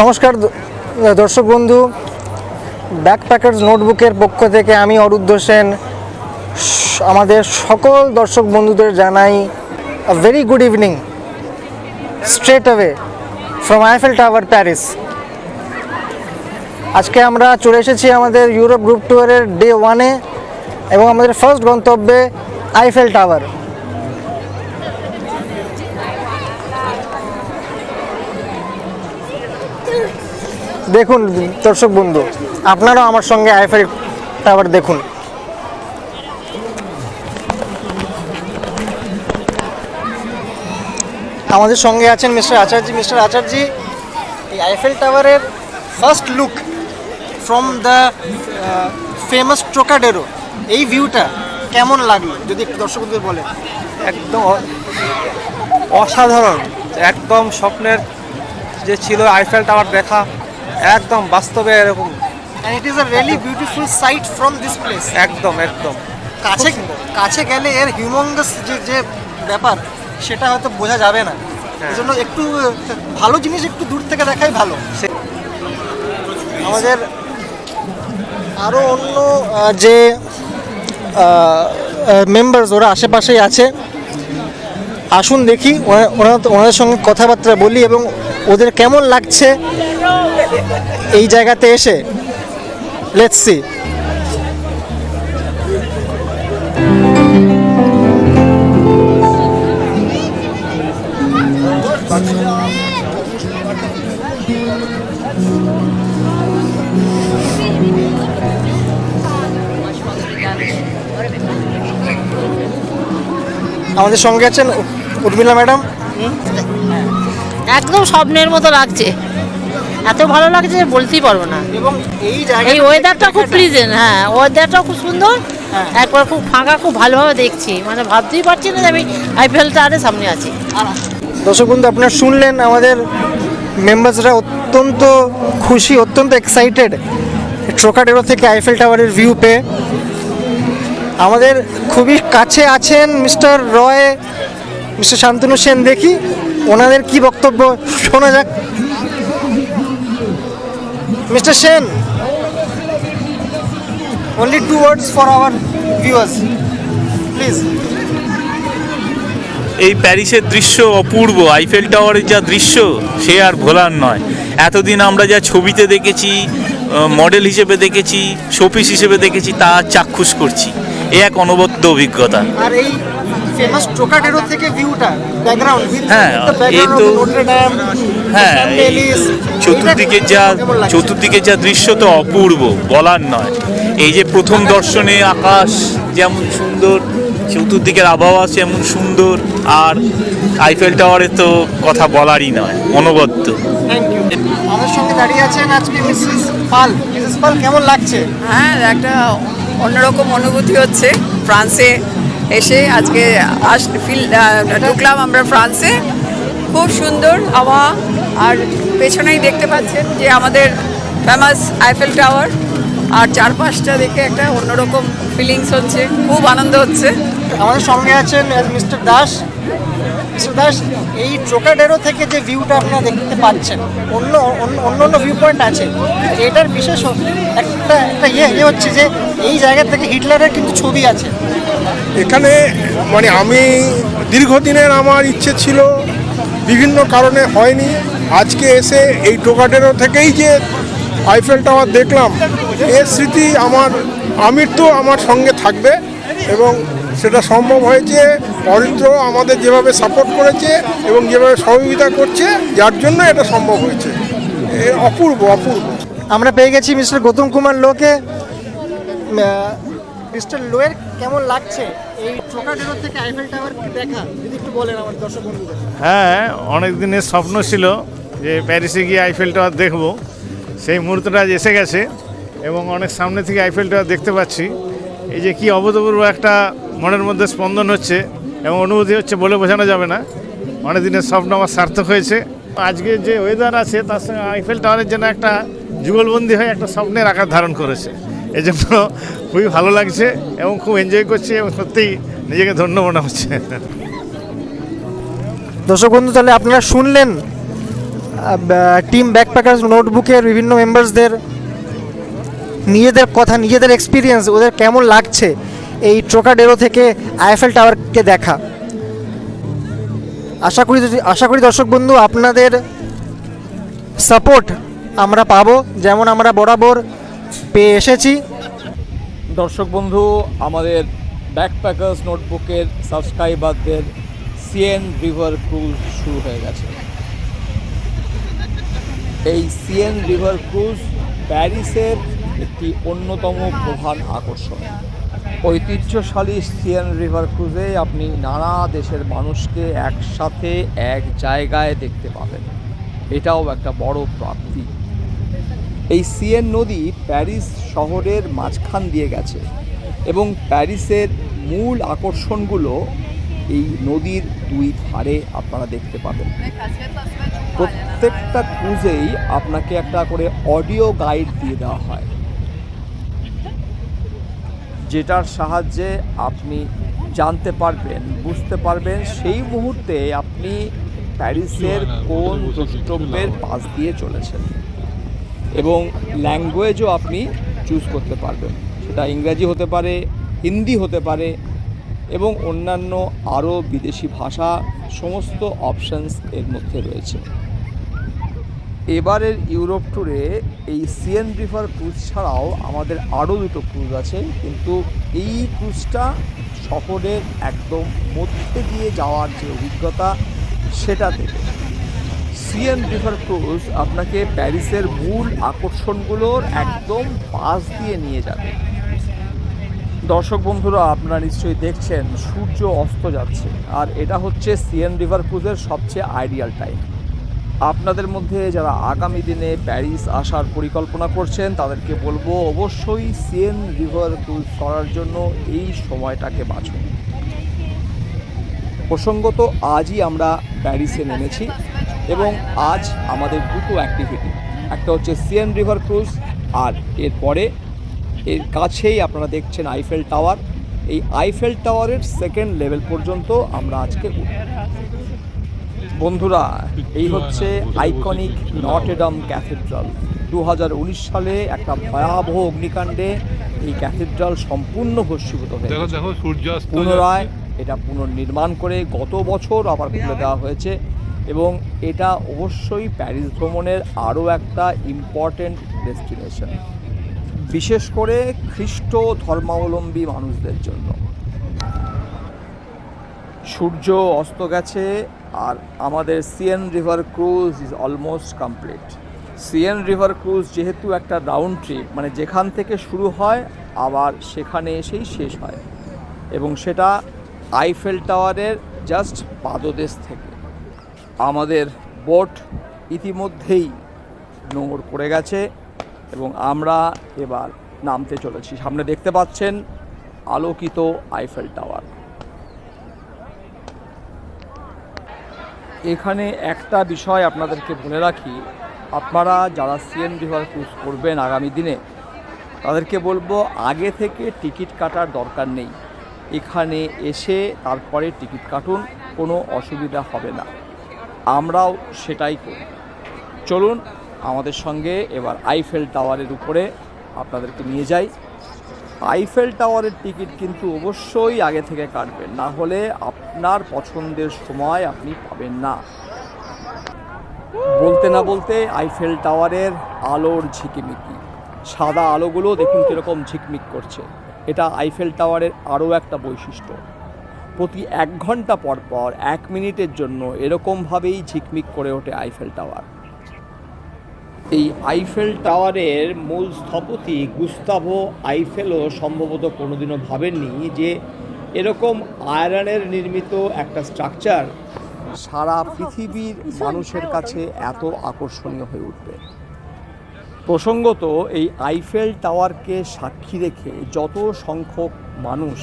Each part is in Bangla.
নমস্কার দর্শক বন্ধু, ব্যাকপ্যাকার্স নোটবুকের পক্ষ থেকে আমি অরুদ্ধ সেন আমাদের সকল দর্শক বন্ধুদের জানাই a very good evening straight away from Eiffel tower Paris. আজকে আমরা চলে এসেছি আমাদের ইউরোপ গ্রুপ ট্যুরের ডে 1-এ এবং আমাদের ফার্স্ট গন্তব্যে আইফেল টাওয়ার। দেখুন দর্শক বন্ধু, আপনারাও আমার সঙ্গে আইফেল টাওয়ার দেখুন। আমাদের সঙ্গে আছেন মিস্টার আচার্য। এই আইফেল টাওয়ারের first look from the famous Trocadero, এই ভিউটা কেমন লাগলো যদি একটু দর্শকদের বলেন। একদম অসাধারণ, একদম স্বপ্নের যে ছিল আইফেল টাওয়ার দেখা, একদম বাস্তবে এরকম। And it is a really beautiful sight from this place. একদম কাছে গেলে এর হিউমঙ্গাস যে ব্যাপার সেটা হয়তো বোঝা যাবে না। এই জন্য একটু ভালো জিনিস একটু দূর থেকে দেখাই ভালো। আমাদের আরও অন্য যে মেম্বার্স ওরা আশেপাশেই আছে, আসুন দেখি ওনাদের সঙ্গে কথাবার্তা বলি এবং ওদের কেমন লাগছে এই জায়গাতে এসে। Let's see. আমাদের সঙ্গে আছেন উর্মিলা ম্যাডাম। একদম স্বপ্নের মতো লাগছে, এত ভালো লাগছে যে বলতেই পারবো না। এবং এই ওয়েদারটা খুব প্লিজেন্ট, হ্যাঁ ওয়েদারটা খুব সুন্দর, একবার খুব ফাঁকা, খুব ভালোভাবে দেখছি, মানে ভাবতেই পারছি না যে আমি আইফেল টাওয়ারের সামনে আছি। দর্শক বন্ধু, আপনারা শুনলেন আমাদের মেম্বার্সরা অত্যন্ত খুশি, অত্যন্ত এক্সাইটেড ট্রোকাডেরো থেকে আইফেল টাওয়ারের ভিউ পেয়ে। আমাদের খুবই কাছে আছেন মিস্টার রয়, মিস্টার শান্তনু সেন। দেখি ওনাদের কি বক্তব্য শোনা যাক। Mister Sen, only 2 words for our viewers, please. এই প্যারিসের দৃশ্য অপূর্ব, আইফেল টাওয়ারের যা দৃশ্য সে আর ভোলার নয়। এতদিন আমরা যা ছবিতে দেখেছি, মডেল হিসেবে দেখেছি, শোপিস হিসেবে দেখেছি, তা চাক্ষুষ করছি। এ এক অনবদ্য অভিজ্ঞতা। আর এই ফেমাস ট্রোকাডেরো থেকে ভিউটা, ব্যাকগ্রাউন্ড, হ্যাঁ, এই তো হ্যাঁ, চতুর্দিকে যা দৃশ্য তো অপূর্ব, বলার নয়। এই যে প্রথম দর্শনে আকাশ যেমন সুন্দর, চতুর্দিকের আবহাওয়া যেমন সুন্দর, আর আইফেল টাওয়ারে তো কথা বলারই নয়, অনবদ্য। Thank you. আমার সঙ্গে দাঁড়িয়ে আছেন আজকে মিসেস পাল। মিসেস পাল, কেমন লাগছে? হ্যাঁ, একটা অন্যরকম অনুভূতি হচ্ছে ফ্রান্সে এসে। আজকে ঢুকলাম আমরা ফ্রান্সে, খুব সুন্দর আবহাওয়া, আর পেছনেই দেখতে পাচ্ছেন যে আমাদের ফেমাস আইফেল টাওয়ার, আর চারপাশটা দেখে একটা অন্যরকম ফিলিংস হচ্ছে, খুব আনন্দ হচ্ছে। আমাদের সঙ্গে আছেন মিস্টার দাস। মিস্টার দাস, এই ট্রোকাডেরো থেকে যে ভিউটা আপনারা দেখতে পাচ্ছেন, অন্য ভিউ পয়েন্ট আছে, এটার বিশেষ একটা ইয়ে হচ্ছে যে এই জায়গা থেকে হিটলারের কিন্তু ছবি আছে এখানে। মানে আমি দীর্ঘদিনের আমার ইচ্ছে ছিল, বিভিন্ন কারণে হয়নি। আজকে এসে এই ট্রোকাডেরো থেকেই যে আইফেল টাওয়ার দেখলাম, এর স্মৃতি আমার সঙ্গে থাকবে, এবং সেটা সম্ভব হয়েছে অরিত্র আমাদের যেভাবে সাপোর্ট করেছে এবং যেভাবে সহযোগিতা করছে, যার জন্য এটা সম্ভব হয়েছে। অপূর্ব। আমরা পেয়ে গেছি মিস্টার গৌতম কুমার লোকে। মিস্টার লোয়ের কেমন লাগছে এই ট্রোকাডেরো থেকে আইফেল টাওয়ার দেখা, যদি একটু বলেন আমার দর্শক বন্ধুদের। হ্যাঁ, অনেক দিনের স্বপ্ন ছিল যে প্যারিসে গিয়ে আইফেল টাওয়ার দেখব, সেই মুহূর্তটা আজ এসে গেছে এবং অনেক সামনে থেকে আইফেল টাওয়ার দেখতে পাচ্ছি। এই যে কি অভূতপূর্ব একটা মনের মধ্যে স্পন্দন হচ্ছে এবং অনুভূতি হচ্ছে, বলে বোঝানো যাবে না। অনেক দিনের স্বপ্ন আমার সার্থক হয়েছে। আজকে যে ওয়েদার আছে তার সঙ্গে আইফেল টাওয়ারের জন্য একটা যুগলবন্দি হয়ে একটা স্বপ্নের আকার ধারণ করেছে। এই জন্য খুবই ভালো লাগছে এবং খুব এনজয় করছি এবং সত্যিই নিজেকে ধন্য মনে হচ্ছে। দর্শক বন্ধু, তাহলে আপনারা শুনলেন টিম ব্যাকপ্যাকার্স নোটবুকের বিভিন্ন মেম্বার্সদের নিজেদের কথা, নিজেদের এক্সপিরিয়েন্স, ওদের কেমন লাগছে এই ট্রোকাডেরো থেকে আইফেল টাওয়ারকে দেখা। আশা করি দর্শক বন্ধু আপনাদের সাপোর্ট আমরা পাবো, যেমন আমরা বরাবর পেয়ে এসেছি। দর্শক বন্ধু, আমাদের ব্যাকপ্যাকার্স নোটবুকের সাবস্ক্রাইবারদের সিয়েন রিভার ক্রুজ শুরু হয়ে গেছে। এই সিয়েন রিভার ক্রুজ প্যারিসের একটি অন্যতম প্রধান আকর্ষণ। ঐতিহ্যশালী সিয়েন রিভার ক্রুজে আপনি নানা দেশের মানুষকে একসাথে এক জায়গায় দেখতে পাবেন, এটাও একটা বড় প্রাপ্তি। এই সিয়েন নদী প্যারিস শহরের মাঝখান দিয়ে গেছে এবং প্যারিসের মূল আকর্ষণগুলো এই নদীর দুই ধারে আপনারা দেখতে পাবেন। প্রত্যেকটা ক্রুজেই আপনাকে একটা করে অডিও গাইড দিয়ে দেওয়া হয়, যেটার সাহায্যে আপনি জানতে পারবেন, বুঝতে পারবেন সেই মুহূর্তে আপনি প্যারিসের কোন দ্রষ্টব্যের পাশ দিয়ে চলেছেন, এবং ল্যাঙ্গুয়েজও আপনি চুজ করতে পারবেন। সেটা ইংরাজি হতে পারে, হিন্দি হতে পারে, এবং অন্যান্য আরও বিদেশি ভাষা, সমস্ত অপশানস এর মধ্যে রয়েছে। এবারের ইউরোপ ট্যুরে এই সিয়েন রিভার ক্রুজ ছাড়াও আমাদের আরও দুটো ক্রুজ আছে, কিন্তু এই ক্রুজটা শহরের একদম মধ্যে দিয়ে যাওয়ার যে অভিজ্ঞতা সেটা দেবে। সিয়েন রিভার ক্রুজ আপনাকে প্যারিসের মূল আকর্ষণগুলোর একদম পাশ দিয়ে নিয়ে যাবে। দর্শক বন্ধুরা, আপনারা নিশ্চয়ই দেখছেন সূর্য অস্ত যাচ্ছে, আর এটা হচ্ছে সিয়েন রিভার ক্রুজের সবচেয়ে আইডিয়াল টাইম। আপনাদের মধ্যে যারা আগামী দিনে প্যারিস আসার পরিকল্পনা করছেন তাদেরকে বলবো অবশ্যই সিয়েন রিভার ক্রুজ করার জন্য এই সময়টাকে বাছুন। প্রসঙ্গত আজই আমরা প্যারিসে নেমেছি এবং আজ আমাদের দুটো অ্যাক্টিভিটি, একটা হচ্ছে সিয়েন রিভার ক্রুজ, আর এরপরে এর কাছেই আপনারা দেখছেন আইফেল টাওয়ার। এই আইফেল টাওয়ারের সেকেন্ড লেভেল পর্যন্ত আমরা আজকে উঠব। বন্ধুরা, এই হচ্ছে আইকনিক নটর ডেম ক্যাথিড্রাল। 2019 সালে একটা ভয়াবহ অগ্নিকাণ্ডে এই ক্যাথিড্রাল সম্পূর্ণ ভস্মীভূত হয়ে গেছে। পুনরায় এটা পুনর্নির্মাণ করে গত বছর আবার খুলে দেওয়া হয়েছে, এবং এটা অবশ্যই প্যারিস ভ্রমণের আরও একটা ইম্পর্টেন্ট ডেস্টিনেশন, বিশেষ করে খ্রিস্ট ধর্মাবলম্বী মানুষদের জন্য। সূর্য অস্ত গেছে আর আমাদের Seine river cruise is almost complete. Seine river cruise যেহেতু একটা রাউন্ড ট্রিপ, মানে যেখান থেকে শুরু হয় আবার সেখানে এসেই শেষ হয়, এবং সেটা আইফেল টাওয়ারের জাস্ট পাদদেশ থেকে। আমাদের বোট ইতিমধ্যেই নোঙর পড়ে গেছে এবং আমরা এবার নামতে চলেছি। সামনে দেখতে পাচ্ছেন আলোকিত আইফেল টাওয়ার। এখানে একটা বিষয় আপনাদেরকে বলে রাখি, আপনারা যারা সিয়েন রিভার ক্রুজ করবেন আগামী দিনে তাদেরকে বলবো আগে থেকে টিকিট কাটার দরকার নেই, এখানে এসে তারপরে টিকিট কাটুন, কোনো অসুবিধা হবে না। আমরাও সেটাই করি। চলুন আমাদের সঙ্গে এবার আইফেল টাওয়ারের উপরে আপনাদেরকে নিয়ে যাই। আইফেল টাওয়ারের টিকিট কিন্তু অবশ্যই আগে থেকে কাটবেন, না হলে আপনার পছন্দের সময় আপনি পাবেন না। বলতে না বলতে আইফেল টাওয়ারের আলোর ঝিকিমিকি, সাদা আলোগুলো দেখুন কীরকম ঝিকমিক করছে। এটা আইফেল টাওয়ারের আরও একটা বৈশিষ্ট্য। প্রতি 1 ঘন্টা পর পর 1 মিনিটের জন্য এরকমভাবেই ঝিকমিক করে ওঠে আইফেল টাওয়ার। এই আইফেল টাওয়ারের মূল স্থপতি গুস্তাভো আইফেলও সম্ভবত কোনোদিনও ভাবেননি যে এরকম আয়রনের নির্মিত একটা স্ট্রাকচার সারা পৃথিবীর মানুষের কাছে এত আকর্ষণীয় হয়ে উঠবে। প্রসঙ্গত এই আইফেল টাওয়ারকে সাক্ষী রেখে যত সংখ্যক মানুষ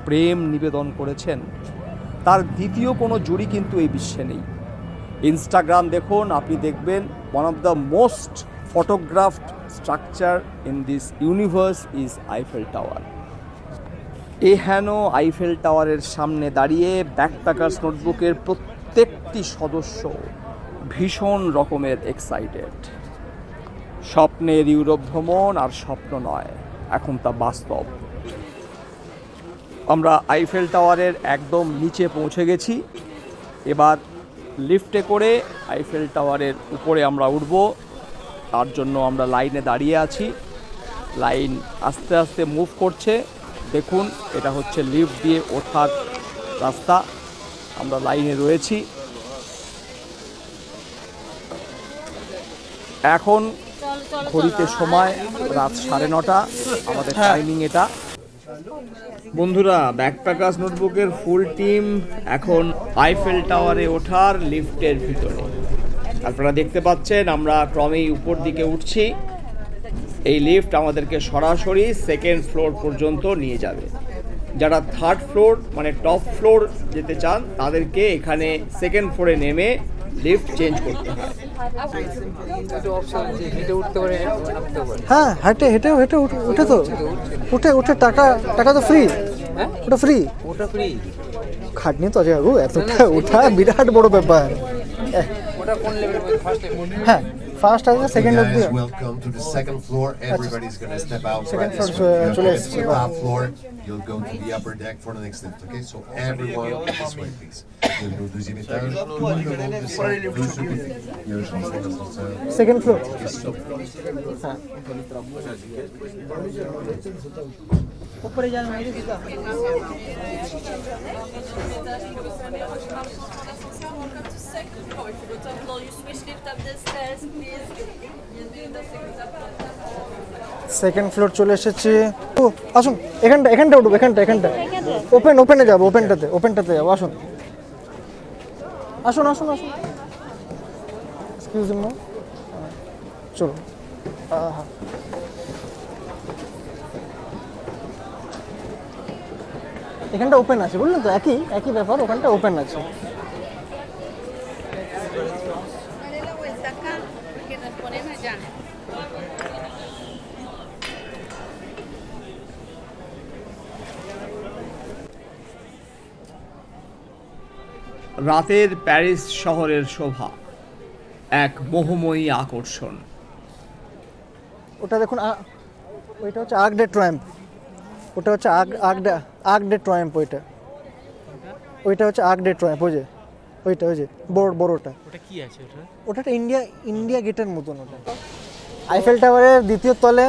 প্রেম নিবেদন করেছেন তার দ্বিতীয় কোনো জুড়ি কিন্তু এই বিশ্বে নেই। ইনস্টাগ্রাম দেখুন, আপনি দেখবেন one of the most photographed structure in this universe is Eiffel tower. এই হেন আইফেল টাওয়ারের সামনে দাঁড়িয়ে ব্যাকপ্যাকার্স নোটবুকের প্রত্যেকটি সদস্য ভীষণ রকমের এক্সাইটেড। স্বপ্নের ইউরোপ ভ্রমণ আর স্বপ্ন নয়, এখন তা বাস্তব। আমরা আইফেল টাওয়ারের একদম নিচে পৌঁছে গেছি। এবার লিফটে করে আইফেল টাওয়ারের উপরে আমরা উঠব, তার জন্য আমরা লাইনে দাঁড়িয়ে আছি। লাইন আস্তে আস্তে মুভ করছে। দেখুন, এটা হচ্ছে লিফট দিয়ে ওঠার রাস্তা। আমরা লাইনে রয়েছি। এখন ঘড়িতে সময় রাত 9:30, আমাদের টাইমিং এটা। বন্ধুরা, ব্যাকপ্যাকার্স নোটবুকের ফুল টিম এখন আইফেল টাওয়ারে ওঠার লিফটের ভিতরে। আপনারা দেখতে পাচ্ছেন আমরা ক্রমেই উপর দিকে উঠছি। এই লিফট আমাদেরকে সরাসরি সেকেন্ড ফ্লোর পর্যন্ত নিয়ে যাবে। যারা থার্ড ফ্লোর মানে টপ ফ্লোর যেতে চান তাদেরকে এখানে সেকেন্ড ফ্লোরে নেমে লিফট চেঞ্জ করতে হয়। হ্যাঁ, হেঁটে হেঁটে হেঁটে উঠে তো উঠে টাকা তো ফ্রি। ওটা ফ্রি, খাটনি তো আছে বাবু, এতটা ওঠা বিরাট বড় ব্যাপার। হ্যাঁ, ফার্স্ট আছে, সেকেন্ড অবধি। Welcome to the second floor. Everybody's going to step out. Second right floor, this way. চলে Okay, এসেছি। top floor. You'll go to the upper deck for the next lift. Okay, so everyone this way, please. Nos deux étages. Tout le monde descend de ce côté. Il y a un changement d'ascenseur. Second floor. Yes. Second floor চলে এসেছি। ও আসুন, এখানটা উঠবো, এখানটা ওপেনে যাবো, ওপেনটাতে যাবো। আসুন আসুন আসুন আসুন, এক্সকিউজ মি, চলো। এখানটা ওপেন আছে, বুঝলেন তো, একই ব্যাপার, ওখানটা ওপেন আছে। রাতের প্যারিস শহরের শোভা এক মোহময়ী আকর্ষণ। ওটা দেখুন, ওইটা হচ্ছে আর্ক ডে ট্রায়াম্প। ওটা হচ্ছে আর্ক ডে ট্রায়াম্প। ওইটা হচ্ছে আর্ক ডে ট্রায়াম্প। ওই যে বড়টা। ওটা কি আছে? ওটা ইন্ডিয়া গেটের মতন। ওটা আইফেল টাওয়ারের দ্বিতীয় তলে।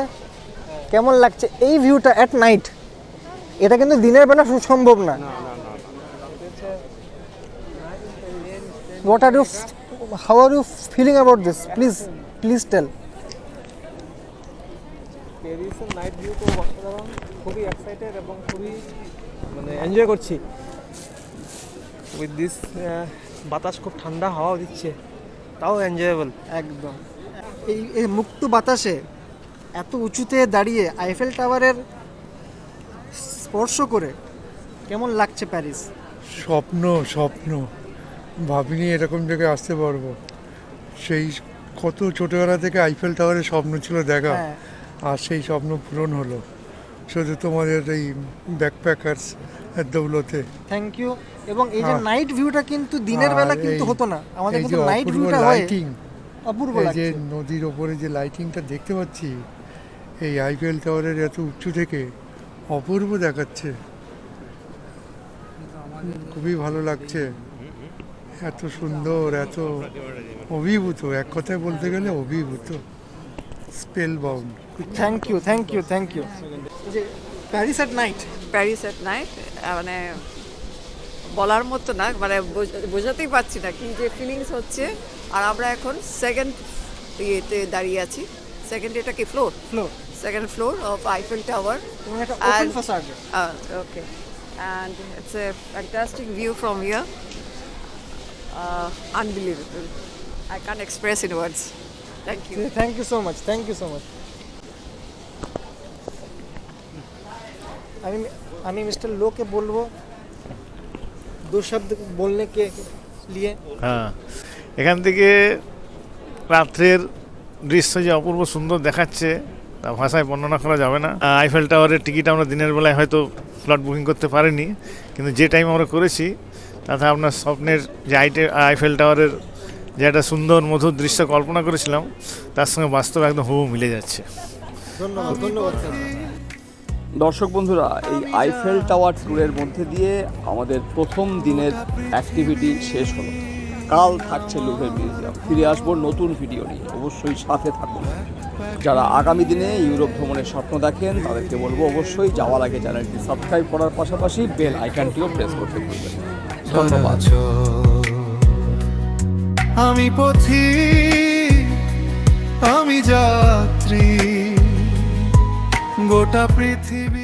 কেমন লাগছে এই ভিউটা অ্যাট নাইট? এটা কিন্তু দিনের বেলা সম্ভব না। How are you feeling about this? Please tell. প্যারিসের নাইট ভিউ তো অসাধারণ, খুবই এক্সাইটেড এবং খুবই এনজয় করছি উইথ দিস। বাতাস খুব ঠান্ডা হাওয়া দিচ্ছে, তাও এনজয়েবল একদম। এই মুক্ত বাতাসে এত উঁচুতে দাঁড়িয়ে আইফেল টাওয়ারের স্পর্শ করে কেমন লাগছে প্যারিস? স্বপ্ন ভাবিনি এরকম জায়গায় আসতে পারবো। সেই কত ছোটবেলা থেকে আইফেল টাওয়ারের স্বপ্ন ছিল দেখা, হ্যাঁ। আর সেই স্বপ্ন পূরণ হলো শুধু তোমাদের এই ব্যাকপ্যাকার্স দৌলতে। Thank you. এবং এই যে নাইট ভিউটা কিন্তু দিনের বেলা কিন্তু হতো না, আমাদের এই যে কিন্তু নাইট অপূর্ব ভিউটা হয় লাইটিং, অপূর্ব এই যে লাগছে। নদীর ওপরে যে লাইটিংটা দেখতে পাচ্ছি এই আইফেল টাওয়ারের এত উঁচু থেকে অপূর্ব দেখাচ্ছে, খুবই ভালো লাগছে। এত সুন্দর, এত অভিভূত, এক কথায় বলতে গেলে অভিভূত, স্পেল বাউন্ড। Thank you. যে Paris at night, Paris at night মানে বলার মতো না, মানে বোঝাতেই পারছি না কি যে ফিলিংস হচ্ছে। আর আমরা এখন সেকেন্ড ইয়েতে দাঁড়িয়ে আছি। সেকেন্ড এটা কি floor? Second floor of Eiffel Tower. open facade. Okay. And it's a fantastic view from here. Unbelievable. I can't express in words. Thank you. Thank you so much. আমি মিস্টার লোকে বলবো দু শব্দ বলনে কে লিয়ে। হ্যাঁ, এখান থেকে রাত্রের দৃশ্য যে অপূর্ব সুন্দর দেখাচ্ছে তা ভাষায় বর্ণনা করা যাবে না। আইফেল টাওয়ারের টিকিট আমরা দিনের বেলায় হয়তো স্লট বুকিং করতে পারিনি, কিন্তু যে টাইম আমরা করেছি তাতে আপনার স্বপ্নের যে আইফেল টাওয়ারের যে একটা সুন্দর মধুর দৃশ্য কল্পনা করেছিলাম তার সঙ্গে বাস্তবে একদম হুবহু মিলে যাচ্ছে। ধন্যবাদ ধন্যবাদ। দর্শক বন্ধুরা, এই আইফেল টাওয়ার ট্যুরের মধ্যে দিয়ে আমাদের প্রথম দিনের অ্যাক্টিভিটি শেষ হলো। কাল থাকছে লুভরে মিউজিয়াম। ফিরে আসবো নতুন ভিডিও নিয়ে, অবশ্যই সাথে থাকুন। যারা আগামী দিনে ইউরোপ ভ্রমণের স্বপ্ন দেখেন তাদেরকে বলবো অবশ্যই যাওয়ার আগে চ্যানেলটি সাবস্ক্রাইব করার পাশাপাশি বেল আইকনটিও প্রেস করতে ভুলবেন না। ধন্যবাদ। আমি পথিক, আমি যাত্রী, গোটা পৃথিবী